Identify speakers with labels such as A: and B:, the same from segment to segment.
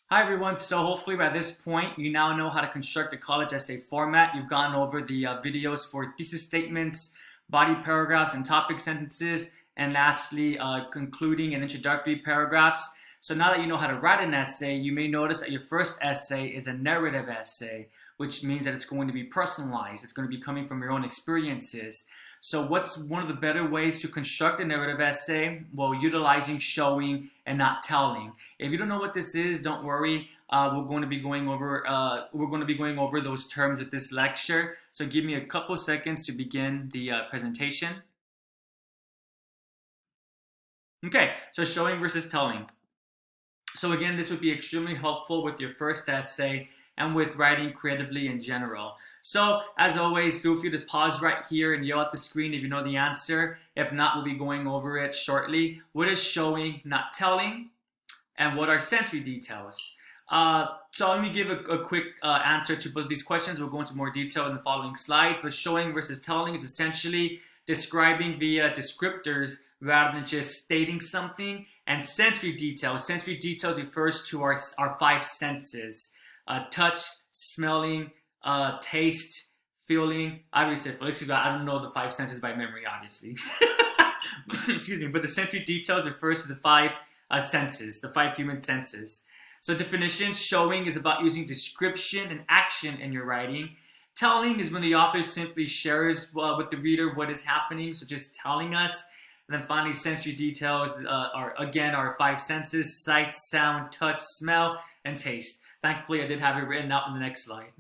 A: Hi everyone, so hopefully by this point you now know how to construct a college essay format. You've gone over the videos for thesis statements, body paragraphs, and topic sentences, and lastly concluding and introductory paragraphs. So now that you know how to write an essay, you may notice that your first essay is a narrative essay, which means that it's going to be personalized. It's going to be coming from your own experiences. So what's one of the better ways to construct a narrative essay? Well, utilizing showing and not telling. If you don't know what this is, don't worry. We're going to be going over those terms at this lecture. So give me a couple seconds to begin the presentation. Okay, so showing versus telling. So again, this would be extremely helpful with your first essay and with writing creatively in general. So as always, feel free to pause right here and yell at the screen if you know the answer. If not, we'll be going over it shortly. What is showing, not telling? And what are sensory details? So let me give a quick answer to both these questions. We'll go into more detail in the following slides. But showing versus telling is essentially describing via descriptors rather than just stating something. And sensory details refers to our five senses: touch, smelling, taste, feeling. Obviously, I don't know the five senses by memory, obviously. Excuse me, but the sensory details refers to the five senses, the five human senses. So definitions: showing is about using description and action in your writing. Telling is when the author simply shares with the reader what is happening, so just telling us. And then finally, sensory details are our five senses: sight, sound, touch, smell, and taste. Thankfully, I did have it written out in the next slide.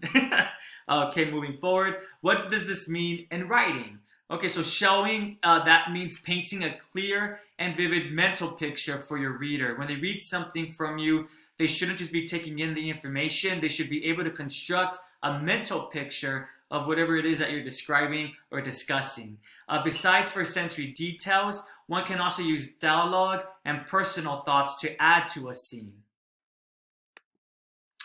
A: Okay, moving forward. What does this mean in writing? Okay, so showing, that means painting a clear and vivid mental picture for your reader. When they read something from you, they shouldn't just be taking in the information. They should be able to construct a mental picture of whatever it is that you're describing or discussing. Besides for sensory details, one can also use dialogue and personal thoughts to add to a scene.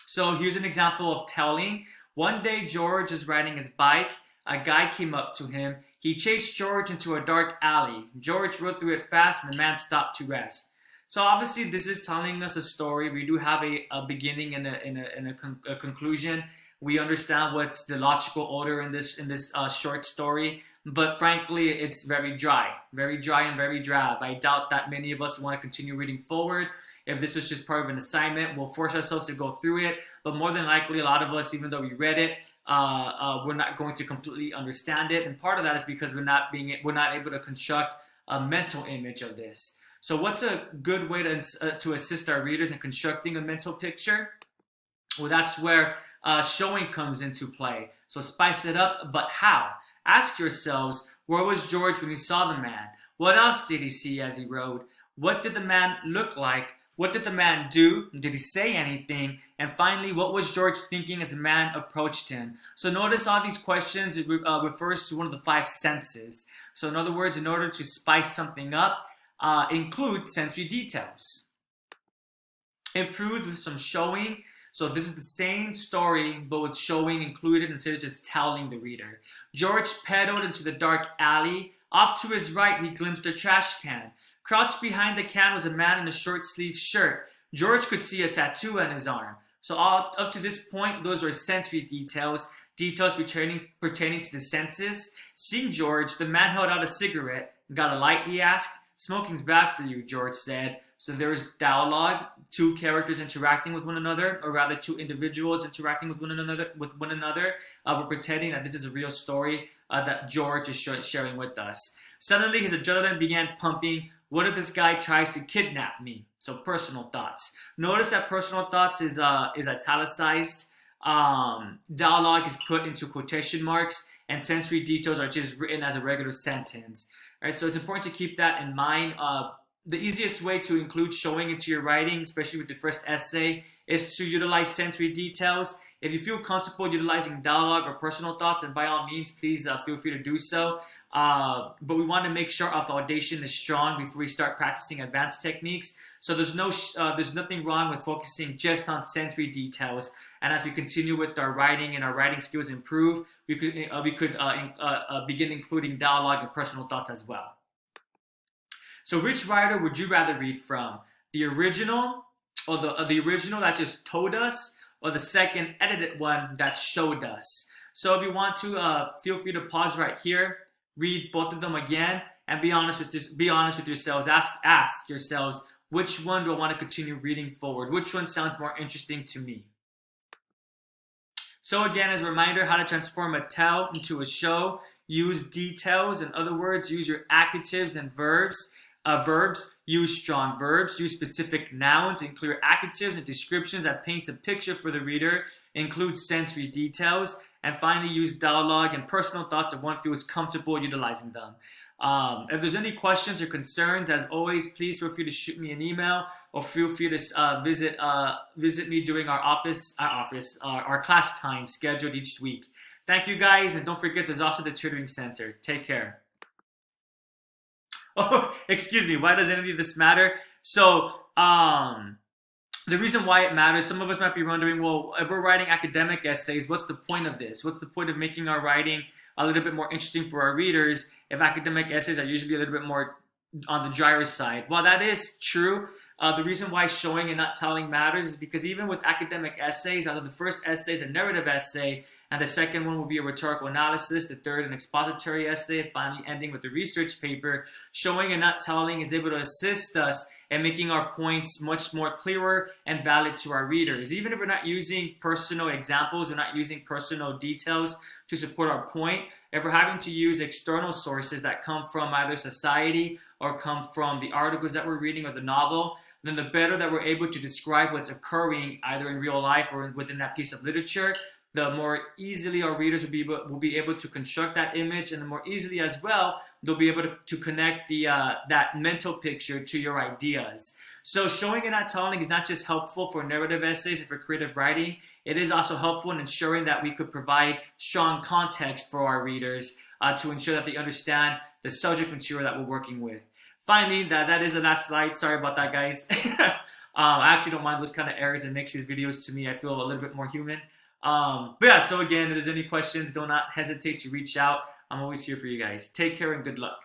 A: So here's an example of telling. One day George is riding his bike. A guy came up to him. He chased George into a dark alley. George rode through it fast and the man stopped to rest. So obviously this is telling us a story. We do have a beginning and a conclusion. We understand what's the logical order in this short story, but frankly, it's very dry and very drab. I doubt that many of us want to continue reading forward. If this was just part of an assignment, we'll force ourselves to go through it, but more than likely, a lot of us, even though we read it, we're not going to completely understand it, and part of that is because we're not able to construct a mental image of this. So what's a good way to assist our readers in constructing a mental picture? Well, that's where showing comes into play. So spice it up, but how? Ask yourselves, where was George when he saw the man? What else did he see as he rode? What did the man look like? What did the man do? Did he say anything? And finally, what was George thinking as the man approached him? So notice all these questions, it refers to one of the five senses. So in other words, in order to spice something up, include sensory details. Improve with some showing. So this is the same story, but with showing included instead of just telling the reader. George pedaled into the dark alley. Off to his right, he glimpsed a trash can. Crouched behind the can was a man in a short-sleeved shirt. George could see a tattoo on his arm. So up to this point, those are sensory details pertaining to the senses. Seeing George, the man held out a cigarette. Got a light, he asked. Smoking's bad for you, George said. So there's dialogue, two characters interacting with one another, or rather two individuals interacting with one another. We're pretending that this is a real story that George is sharing with us. Suddenly, his adrenaline began pumping. What if this guy tries to kidnap me? So personal thoughts. Notice that personal thoughts is italicized. Dialogue is put into quotation marks, and sensory details are just written as a regular sentence. All right, so it's important to keep that in mind. The easiest way to include showing into your writing, especially with the first essay, is to utilize sensory details. If you feel comfortable utilizing dialogue or personal thoughts, then by all means, please feel free to do so. But we want to make sure our foundation is strong before we start practicing advanced techniques. So there's nothing wrong with focusing just on sensory details. And as we continue with our writing and our writing skills improve, we could begin including dialogue and personal thoughts as well. So which writer would you rather read from? The original, or the original that just told us, or the second edited one that showed us. So if you want to, feel free to pause right here, read both of them again, and be honest with yourselves. Ask yourselves, which one do I want to continue reading forward? Which one sounds more interesting to me? So again, as a reminder, how to transform a tell into a show. Use details. In other words, use your adjectives and verbs. Use strong verbs. Use specific nouns and clear adjectives and descriptions that paints a picture for the reader. Include sensory details. And finally, use dialogue and personal thoughts if one feels comfortable utilizing them. If there's any questions or concerns, as always, please feel free to shoot me an email or feel free to visit me during our class time scheduled each week. Thank you guys, and don't forget there's also the tutoring center. Take care. Oh, excuse me. Why does any of this matter? So, the reason why it matters, some of us might be wondering, well, if we're writing academic essays, what's the point of this? What's the point of making our writing a little bit more interesting for our readers if academic essays are usually a little bit more on the drier side? Well, that is true. The reason why showing and not telling matters is because even with academic essays, either the first essay is a narrative essay, and the second one will be a rhetorical analysis, the third an expository essay, and finally ending with a research paper, showing and not telling is able to assist us in making our points much more clearer and valid to our readers. Even if we're not using personal examples, we're not using personal details to support our point, if we're having to use external sources that come from either society or come from the articles that we're reading or the novel, then the better that we're able to describe what's occurring either in real life or within that piece of literature, the more easily our readers will be able to construct that image, and the more easily as well they'll be able to connect that mental picture to your ideas. So showing and not telling is not just helpful for narrative essays and for creative writing, it is also helpful in ensuring that we could provide strong context for our readers to ensure that they understand the subject material that we're working with. Finally, that is the last slide. Sorry about that, guys. I actually don't mind those kind of errors. It makes these videos, to me, I feel a little bit more human. But yeah, so again, if there's any questions, do not hesitate to reach out. I'm always here for you guys. Take care and good luck.